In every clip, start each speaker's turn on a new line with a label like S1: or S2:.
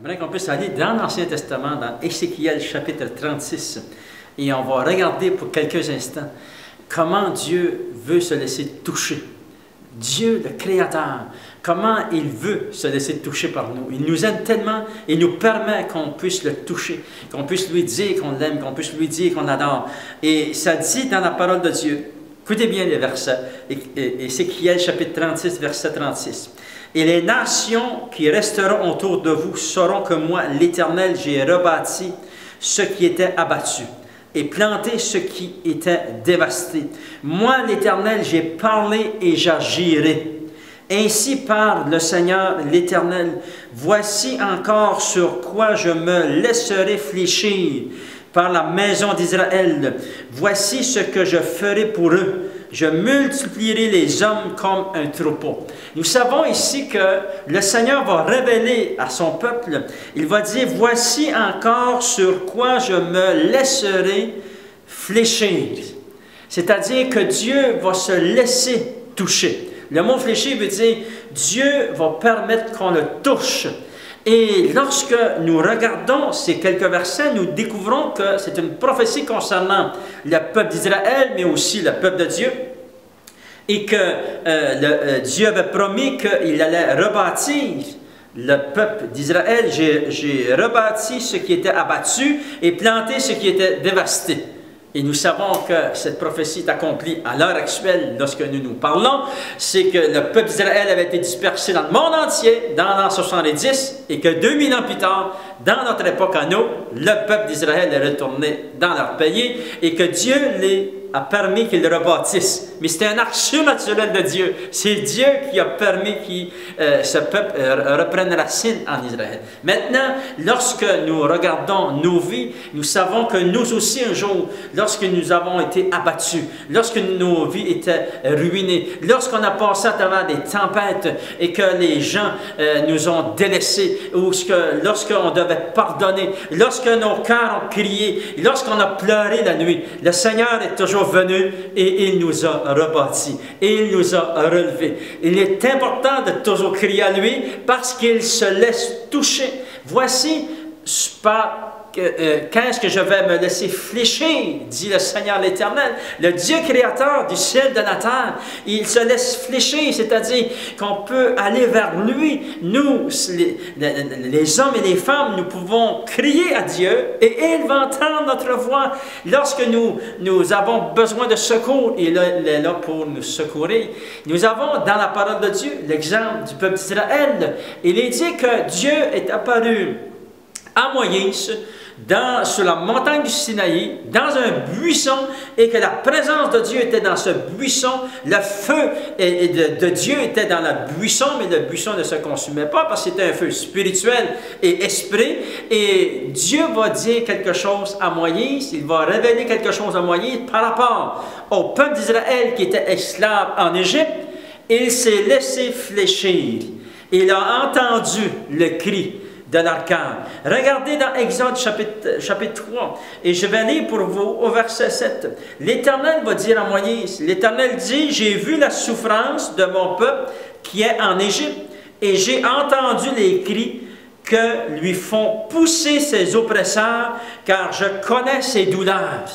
S1: J'aimerais qu'on puisse aller dans l'Ancien Testament, dans Ézéchiel chapitre 36, et on va regarder pour quelques instants comment Dieu veut se laisser toucher. Dieu, le Créateur, comment il veut se laisser toucher par nous. Il nous aime tellement, il nous permet qu'on puisse le toucher, qu'on puisse lui dire qu'on l'aime, qu'on puisse lui dire qu'on l'adore. Et ça dit dans la parole de Dieu, écoutez bien les versets, Ézéchiel chapitre 36, verset 36. « Et les nations qui resteront autour de vous sauront que moi, l'Éternel, j'ai rebâti ce qui était abattu et planté ce qui était dévasté. Moi, l'Éternel, j'ai parlé et j'agirai. Ainsi parle le Seigneur, l'Éternel. Voici encore sur quoi je me laisserai fléchir par la maison d'Israël. Voici ce que je ferai pour eux. Je multiplierai les hommes comme un troupeau. » Nous savons ici que le Seigneur va révéler à son peuple, il va dire, « Voici encore sur quoi je me laisserai fléchir. » C'est-à-dire que Dieu va se laisser toucher. Le mot « fléchir » veut dire, Dieu va permettre qu'on le touche. Et lorsque nous regardons ces quelques versets, nous découvrons que c'est une prophétie concernant le peuple d'Israël, mais aussi le peuple de Dieu. Et que Dieu avait promis qu'il allait rebâtir le peuple d'Israël. J'ai rebâti ce qui était abattu et planté ce qui était dévasté. Et nous savons que cette prophétie est accomplie à l'heure actuelle lorsque nous parlons. C'est que le peuple d'Israël avait été dispersé dans le monde entier dans l'an 70 et que 2000 ans plus tard, dans notre époque à nous, le peuple d'Israël est retourné dans leur pays et que Dieu a permis qu'ils le rebâtissent. Mais c'était un acte surnaturel de Dieu. C'est Dieu qui a permis que ce peuple reprenne racine en Israël. Maintenant, lorsque nous regardons nos vies, nous savons que nous aussi un jour, lorsque nous avons été abattus, lorsque nos vies étaient ruinées, lorsqu'on a passé à travers des tempêtes et que les gens nous ont délaissés, ou lorsqu'on devait pardonner, lorsque nos cœurs ont crié, lorsqu'on a pleuré la nuit, le Seigneur est toujours venu et il nous a rebâtis et il nous a relevés. Il est important de toujours crier à lui parce qu'il se laisse toucher. Voici qu'est-ce que je vais me laisser fléchir, dit le Seigneur l'Éternel, le Dieu créateur du ciel et de la terre. Il se laisse fléchir, c'est-à-dire qu'on peut aller vers lui. Nous, les hommes et les femmes, nous pouvons crier à Dieu et il va entendre notre voix. Lorsque nous avons besoin de secours, il est là pour nous secourir. Nous avons dans la parole de Dieu l'exemple du peuple d'Israël. Il est dit que Dieu est apparu à Moïse sur la montagne du Sinaï, dans un buisson, et que la présence de Dieu était dans ce buisson, le feu de Dieu était dans le buisson, mais le buisson ne se consumait pas parce que c'était un feu spirituel et esprit, et Dieu va dire quelque chose à Moïse, il va révéler quelque chose à Moïse par rapport au peuple d'Israël qui était esclave en Égypte. Il s'est laissé fléchir, il a entendu le cri de leur cœur. Regardez dans Exode chapitre 3, et je vais lire pour vous au verset 7. L'Éternel va dire à Moïse, l'Éternel dit, « J'ai vu la souffrance de mon peuple qui est en Égypte, et j'ai entendu les cris que lui font pousser ses oppresseurs, car je connais ses douleurs. »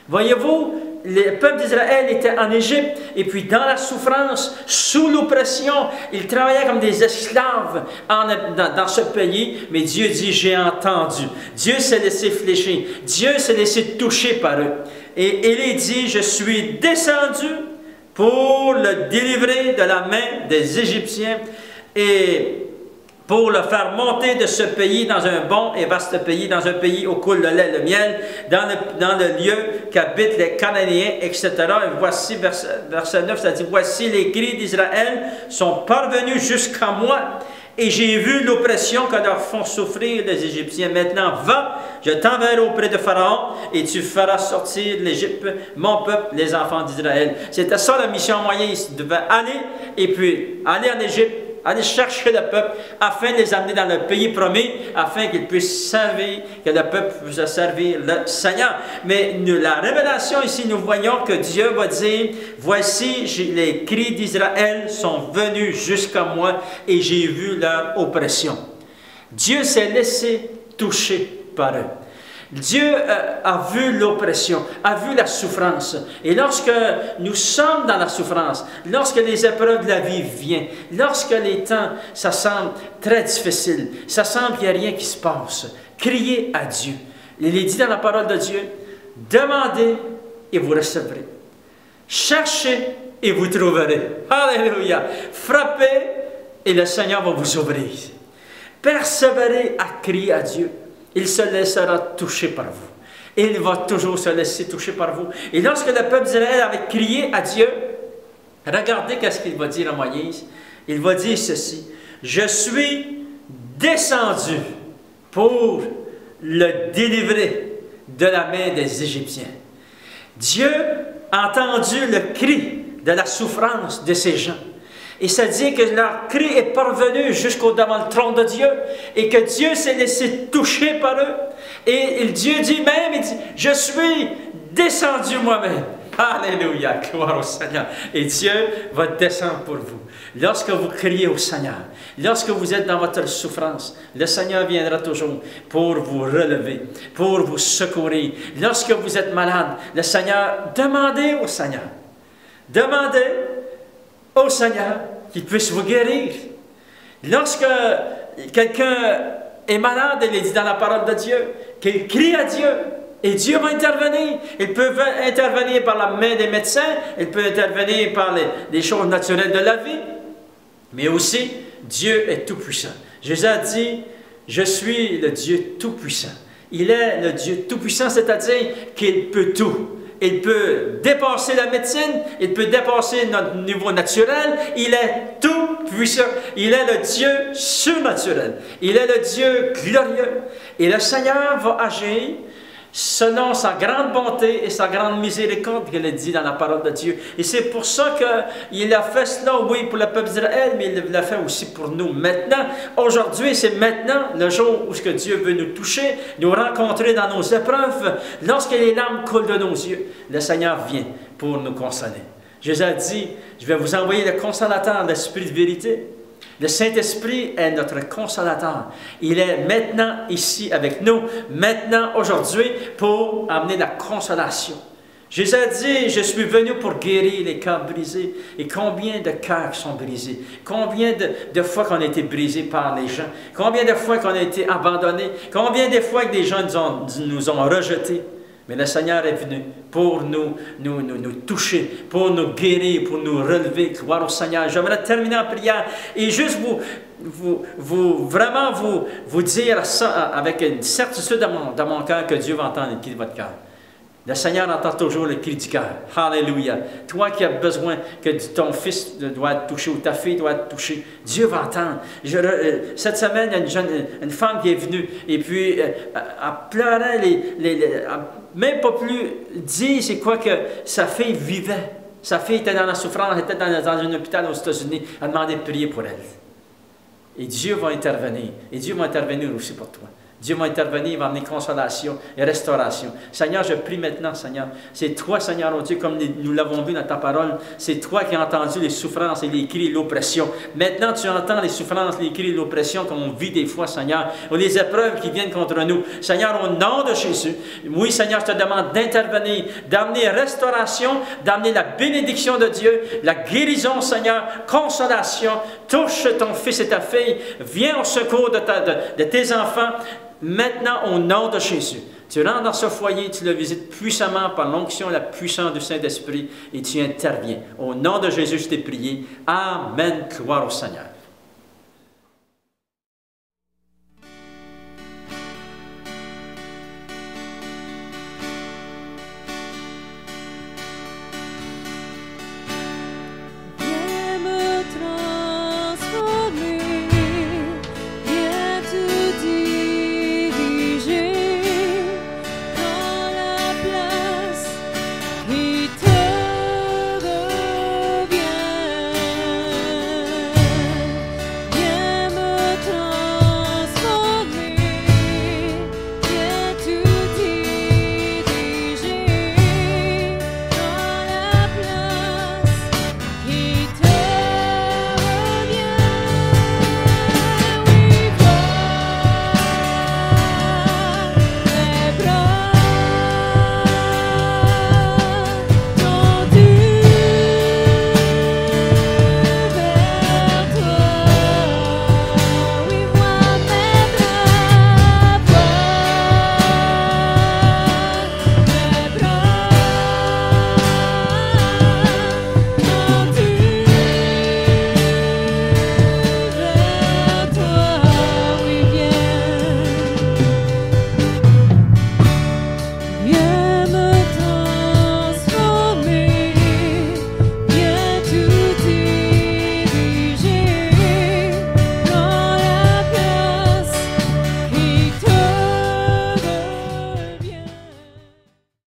S1: Voyez-vous, le peuple d'Israël était en Égypte, et puis dans la souffrance, sous l'oppression, ils travaillaient comme des esclaves dans ce pays, mais Dieu dit, j'ai entendu. Dieu s'est laissé fléchir, Dieu s'est laissé toucher par eux. Et il est dit, je suis descendu pour le délivrer de la main des Égyptiens, et pour le faire monter de ce pays dans un bon et vaste pays, dans un pays où coule le lait et le miel, dans le lieu qu'habitent les Cananéens, etc. Et voici, verset 9, ça dit, « Voici les cris d'Israël sont parvenus jusqu'à moi, et j'ai vu l'oppression que leur font souffrir les Égyptiens. Maintenant, va, je t'enverrai auprès de Pharaon, et tu feras sortir de l'Égypte mon peuple, les enfants d'Israël. » C'était ça la mission Moïse. Il devait aller, et puis aller en Égypte, aller chercher le peuple afin de les amener dans le pays promis, afin qu'ils puissent servir, que le peuple puisse servir le Seigneur. Mais la révélation ici, nous voyons que Dieu va dire, voici les cris d'Israël sont venus jusqu'à moi et j'ai vu leur oppression. Dieu s'est laissé toucher par eux. Dieu a vu l'oppression, a vu la souffrance. Et lorsque nous sommes dans la souffrance, lorsque les épreuves de la vie viennent, lorsque les temps, ça semble très difficile, ça semble qu'il n'y a rien qui se passe, criez à Dieu. Il est dit dans la parole de Dieu, demandez et vous recevrez. Cherchez et vous trouverez. Alléluia. Frappez et le Seigneur va vous ouvrir. Persévérez à crier à Dieu. Il se laissera toucher par vous. Et il va toujours se laisser toucher par vous. Et lorsque le peuple d'Israël avait crié à Dieu, regardez qu'est-ce qu'il va dire à Moïse. Il va dire ceci. Je suis descendu pour le délivrer de la main des Égyptiens. Dieu a entendu le cri de la souffrance de ces gens. Et ça dit que leur cri est parvenu jusqu'au devant le trône de Dieu et que Dieu s'est laissé toucher par eux. Et Dieu dit même, il dit, je suis descendu moi-même. Alléluia, gloire au Seigneur. Et Dieu va descendre pour vous. Lorsque vous criez au Seigneur, lorsque vous êtes dans votre souffrance, le Seigneur viendra toujours pour vous relever, pour vous secourir. Lorsque vous êtes malade, le Seigneur, demandez au Seigneur. Demandez au Seigneur qu'il puisse vous guérir. Lorsque quelqu'un est malade, il est dit dans la parole de Dieu, qu'il crie à Dieu, et Dieu va intervenir. Il peut intervenir par la main des médecins, il peut intervenir par les choses naturelles de la vie, mais aussi, Dieu est tout-puissant. Jésus a dit, je suis le Dieu tout-puissant. Il est le Dieu tout-puissant, c'est-à-dire qu'il peut tout. Il peut dépasser la médecine, il peut dépasser notre niveau naturel, il est tout puissant. Il est le Dieu surnaturel, il est le Dieu glorieux. Et le Seigneur va agir selon sa grande bonté et sa grande miséricorde qu'il est dit dans la parole de Dieu. Et c'est pour ça qu'il a fait cela, oui, pour le peuple d'Israël, mais il l'a fait aussi pour nous. Maintenant, aujourd'hui, c'est maintenant le jour où ce que Dieu veut nous toucher, nous rencontrer dans nos épreuves. Lorsque les larmes coulent de nos yeux, le Seigneur vient pour nous consoler. Jésus a dit, je vais vous envoyer le consolateur, l'Esprit de vérité. Le Saint-Esprit est notre consolateur. Il est maintenant ici avec nous, maintenant, aujourd'hui, pour amener la consolation. Jésus a dit, je suis venu pour guérir les cœurs brisés. Et combien de cœurs sont brisés? Combien de fois qu'on a été brisés par les gens? Combien de fois qu'on a été abandonnés? Combien de fois que des gens nous ont rejetés? Mais le Seigneur est venu pour nous toucher, pour nous guérir, pour nous relever. Gloire au Seigneur. J'aimerais terminer en prière et juste vraiment vous dire ça avec une certitude dans mon cœur que Dieu va entendre le cri de votre cœur. Le Seigneur entend toujours le cri du cœur. Alléluia. Toi qui as besoin que ton fils doit être touché ou ta fille doit être touchée, Dieu va entendre. Cette semaine, il y a une femme qui est venue et puis elle pleurait, même pas plus dire c'est quoi que sa fille vivait. Sa fille était dans la souffrance, elle était dans un hôpital aux États-Unis. Elle demandait de prier pour elle. Et Dieu va intervenir. Et Dieu va intervenir aussi pour toi. Dieu va intervenir, il va amener consolation et restauration. Seigneur, je prie maintenant, Seigneur. C'est toi, Seigneur, oh Dieu, comme nous l'avons vu dans ta parole. C'est toi qui as entendu les souffrances et les cris et l'oppression. Maintenant, tu entends les souffrances, les cris et l'oppression comme on vit des fois, Seigneur. Ou les épreuves qui viennent contre nous. Seigneur, au nom de Jésus, oui, Seigneur, je te demande d'intervenir, d'amener restauration, d'amener la bénédiction de Dieu, la guérison, Seigneur, consolation. Touche ton fils et ta fille. Viens au secours de tes enfants. Maintenant, au nom de Jésus, tu rentres dans ce foyer, tu le visites puissamment par l'onction et la puissance du Saint-Esprit et tu interviens. Au nom de Jésus, je t'ai prié. Amen. Gloire au Seigneur.